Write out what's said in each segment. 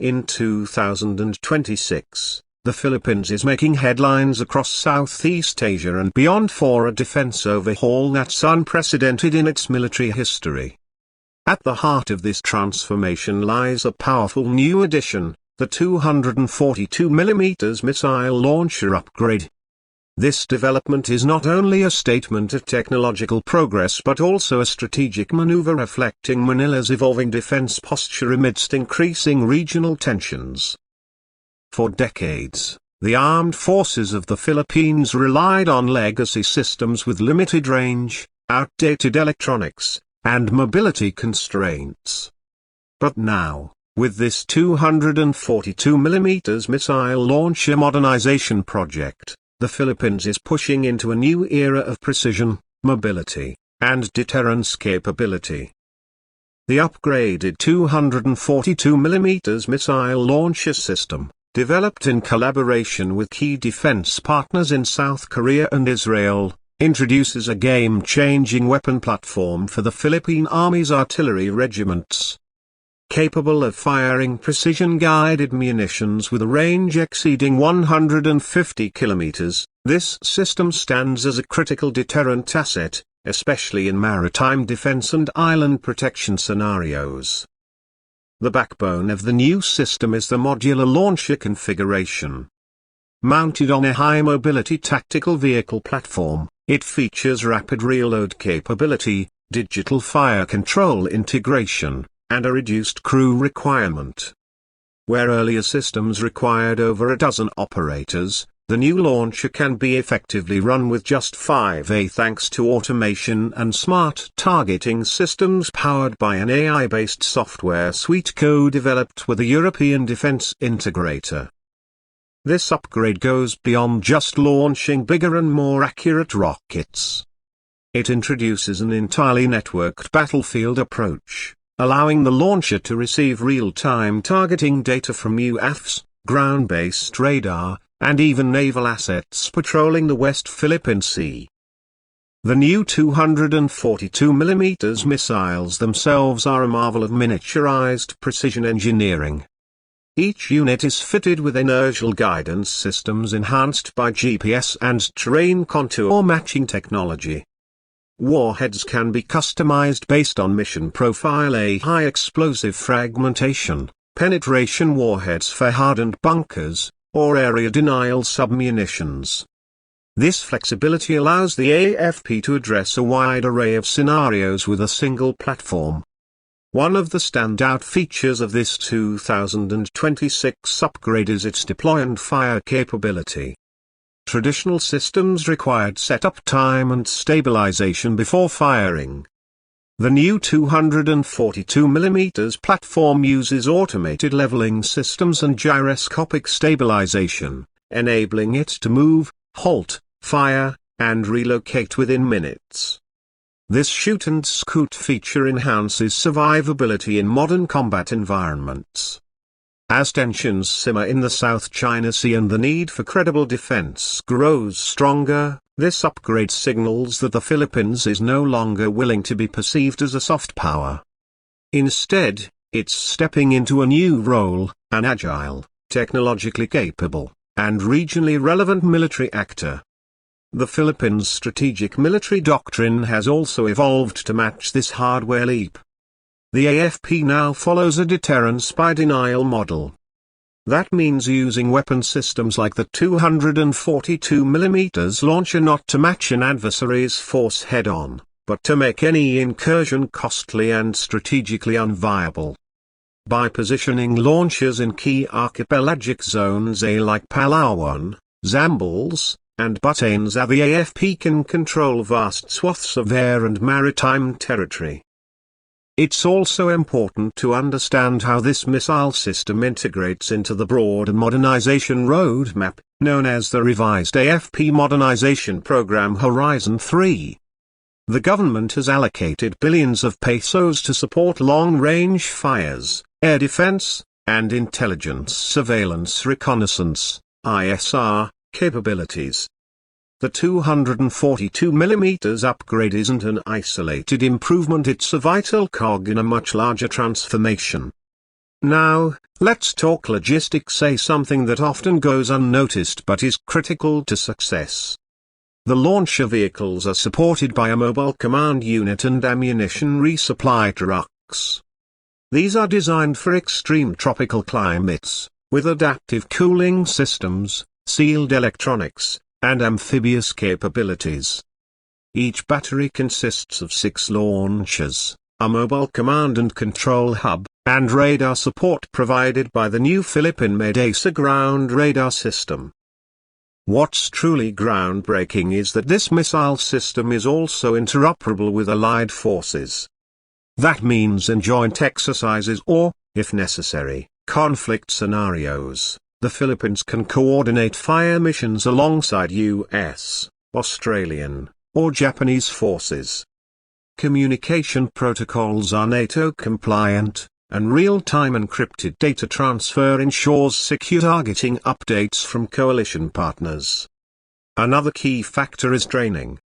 In 2026, the Philippines is making headlines across Southeast Asia and beyond for a defense overhaul that's unprecedented in its military history. At the heart of this transformation lies a powerful new addition, the 242mm missile launcher upgrade. This development is not only a statement of technological progress but also a strategic maneuver reflecting Manila's evolving defense posture amidst increasing regional tensions. For decades, the armed forces of the Philippines relied on legacy systems with limited range, outdated electronics, and mobility constraints. But now, with this 242mm missile launcher modernization project, the Philippines is pushing into a new era of precision, mobility, and deterrence capability. The upgraded 242mm missile launcher system, developed in collaboration with key defense partners in South Korea and Israel, introduces a game-changing weapon platform for the Philippine Army's artillery regiments. Capable of firing precision-guided munitions with a range exceeding 150 kilometers, this system stands as a critical deterrent asset, especially in maritime defense and island protection scenarios. The backbone of the new system is the modular launcher configuration. Mounted on a high-mobility tactical vehicle platform, it features rapid reload capability, digital fire control integration, and a reduced crew requirement. Where earlier systems required over a dozen operators, the new launcher can be effectively run with just 5 thanks to automation and smart targeting systems powered by an AI-based software suite co-developed with a European defense integrator. This upgrade goes beyond just launching bigger and more accurate rockets. It introduces an entirely networked battlefield approach, allowing the launcher to receive real-time targeting data from UAVs, ground-based radar, and even naval assets patrolling the West Philippine Sea. The new 242mm missiles themselves are a marvel of miniaturized precision engineering. Each unit is fitted with inertial guidance systems enhanced by GPS and terrain contour matching technology. Warheads can be customized based on mission profile: a high explosive fragmentation, penetration warheads for hardened bunkers, or area denial submunitions. This flexibility allows the AFP to address a wide array of scenarios with a single platform. One of the standout features of this 2026 upgrade is its deploy and fire capability. Traditional systems required setup time and stabilization before firing. The new 242mm platform uses automated leveling systems and gyroscopic stabilization, enabling it to move, halt, fire, and relocate within minutes. This shoot and scoot feature enhances survivability in modern combat environments. As tensions simmer in the South China Sea and the need for credible defense grows stronger, this upgrade signals that the Philippines is no longer willing to be perceived as a soft power. Instead, it's stepping into a new role, an agile, technologically capable, and regionally relevant military actor. The Philippines' strategic military doctrine has also evolved to match this hardware leap. The AFP now follows a deterrence by denial model. That means using weapon systems like the 242mm launcher not to match an adversary's force head-on, but to make any incursion costly and strategically unviable. By positioning launchers in key archipelagic zones like Palawan, Zambales, and Batanes, the AFP can control vast swaths of air and maritime territory. It's also important to understand how this missile system integrates into the broader modernization roadmap, known as the revised AFP modernization program Horizon 3. The government has allocated billions of pesos to support long-range fires, air defense, and intelligence surveillance reconnaissance (ISR) capabilities. The 242mm upgrade isn't an isolated improvement, it's a vital cog in a much larger transformation. Now, let's talk logistics, something that often goes unnoticed but is critical to success. The launcher vehicles are supported by a mobile command unit and ammunition resupply trucks. These are designed for extreme tropical climates, with adaptive cooling systems, sealed electronics, and amphibious capabilities. Each battery consists of 6 launchers, a mobile command and control hub, and radar support provided by the new Philippine-made ASEAN ground radar system. What's truly groundbreaking is that this missile system is also interoperable with allied forces. That means in joint exercises or, if necessary, conflict scenarios, the Philippines can coordinate fire missions alongside US, Australian, or Japanese forces. Communication protocols are NATO compliant, and real-time encrypted data transfer ensures secure targeting updates from coalition partners. Another key factor is training.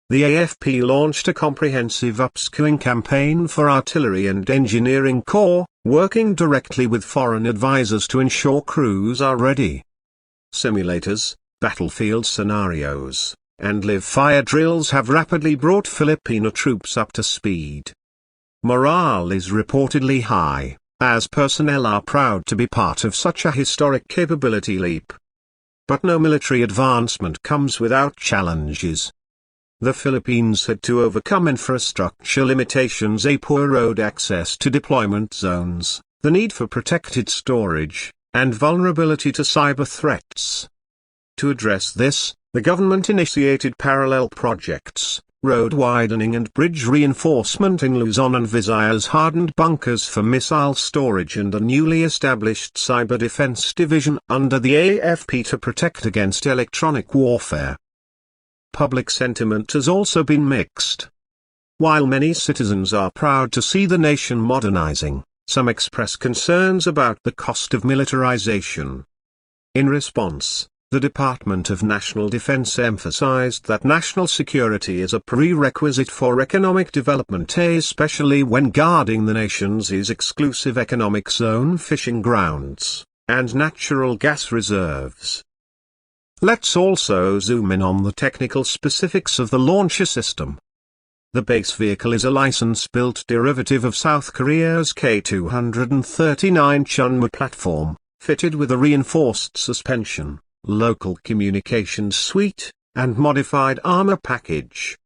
The AFP launched a comprehensive upskilling campaign for artillery and engineering corps, working directly with foreign advisors to ensure crews are ready. Simulators, battlefield scenarios, and live-fire drills have rapidly brought Filipino troops up to speed. Morale is reportedly high, as personnel are proud to be part of such a historic capability leap. But no military advancement comes without challenges. The Philippines had to overcome infrastructure limitations, a poor road access to deployment zones, the need for protected storage, and vulnerability to cyber threats. To address this, the government initiated parallel projects, road widening and bridge reinforcement in Luzon and Visayas, hardened bunkers for missile storage, and a newly established cyber defense division under the AFP to protect against electronic warfare. Public sentiment has also been mixed. While many citizens are proud to see the nation modernizing, some express concerns about the cost of militarization. In response, the Department of National Defense emphasized that national security is a prerequisite for economic development, especially when guarding the nation's exclusive economic zone fishing grounds, and natural gas reserves. Let's also zoom in on the technical specifics of the launcher system. The base vehicle is a license-built derivative of South Korea's K-239 Chunmoo platform, fitted with a reinforced suspension, local communications suite, and modified armor package.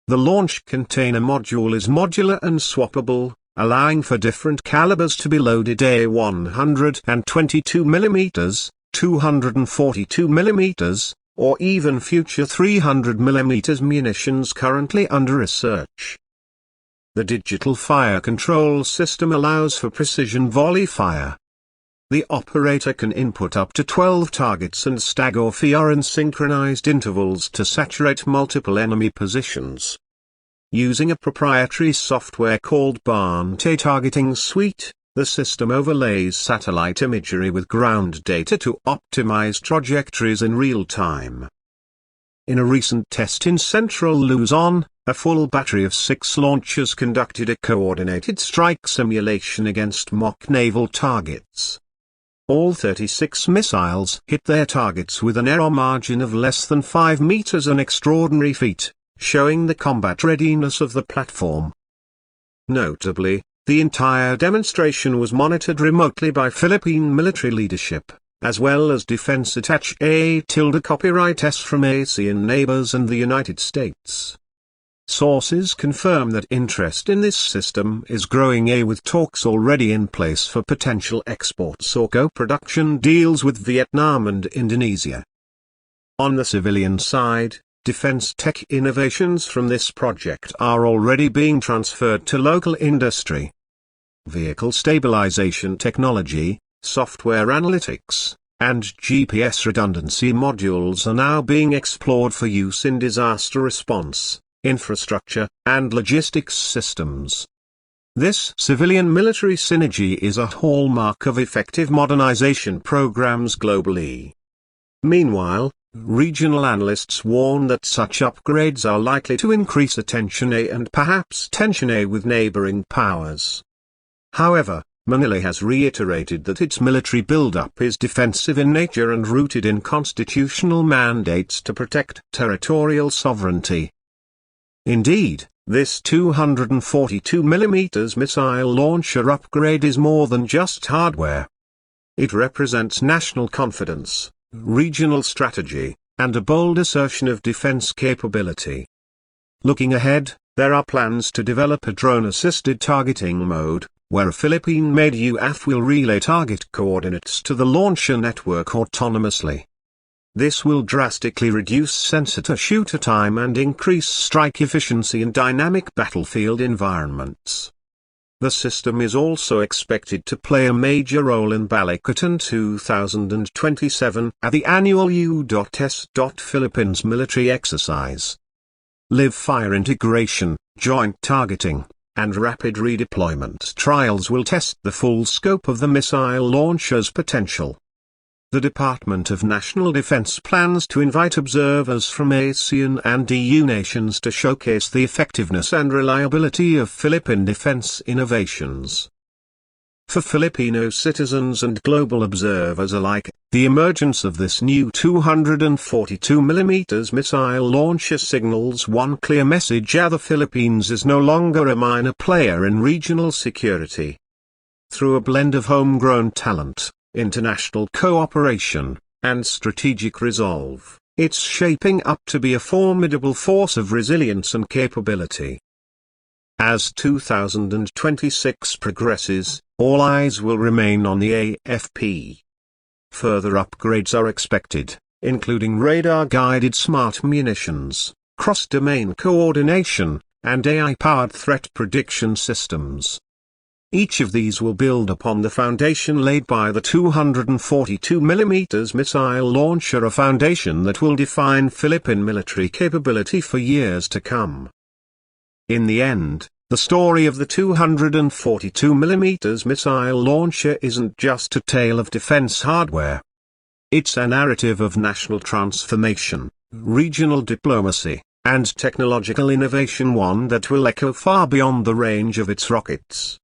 The launch container module is modular and swappable, allowing for different calibers to be loaded: A122mm, 242mm, or even future 300mm munitions currently under research. The digital fire control system allows for precision volley fire. The operator can input up to 12 targets and stagger fire in synchronized intervals to saturate multiple enemy positions. Using a proprietary software called Bante Targeting Suite, the system overlays satellite imagery with ground data to optimize trajectories in real time. In a recent test in central Luzon, a full battery of 6 launchers conducted a coordinated strike simulation against mock naval targets. All 36 missiles hit their targets with an error margin of less than 5 meters, an extraordinary feat, showing the combat readiness of the platform. Notably, the entire demonstration was monitored remotely by Philippine military leadership, as well as defense attaché copyright S from ASEAN neighbors and the United States. Sources confirm that interest in this system is growing, with talks already in place for potential exports or co-production deals with Vietnam and Indonesia. On the civilian side, defense tech innovations from this project are already being transferred to local industry. Vehicle stabilization technology, software analytics, and GPS redundancy modules are now being explored for use in disaster response, infrastructure, and logistics systems. This civilian-military synergy is a hallmark of effective modernization programs globally. Meanwhile, regional analysts warn that such upgrades are likely to increase attention and perhaps tension with neighboring powers. However, Manila has reiterated that its military buildup is defensive in nature and rooted in constitutional mandates to protect territorial sovereignty. Indeed, this 242mm missile launcher upgrade is more than just hardware. It represents national confidence, regional strategy, and a bold assertion of defense capability. Looking ahead, there are plans to develop a drone-assisted targeting mode, where a Philippine-made UAV will relay target coordinates to the launcher network autonomously. This will drastically reduce sensor-to-shooter time and increase strike efficiency in dynamic battlefield environments. The system is also expected to play a major role in Balikatan 2027 at the annual U.S. Philippines military exercise. Live-fire integration, joint targeting, and rapid redeployment trials will test the full scope of the missile launcher's potential. The Department of National Defense plans to invite observers from ASEAN and EU nations to showcase the effectiveness and reliability of Philippine defense innovations. For Filipino citizens and global observers alike, the emergence of this new 242mm missile launcher signals one clear message: the Philippines is no longer a minor player in regional security. Through a blend of homegrown talent, international cooperation, and strategic resolve, it's shaping up to be a formidable force of resilience and capability. As 2026 progresses, all eyes will remain on the AFP. Further upgrades are expected, including radar-guided smart munitions, cross-domain coordination, and AI-powered threat prediction systems. Each of these will build upon the foundation laid by the 242mm missile launcher, a foundation that will define Philippine military capability for years to come. In the end, the story of the 242mm missile launcher isn't just a tale of defense hardware. It's a narrative of national transformation, regional diplomacy, and technological innovation, one that will echo far beyond the range of its rockets.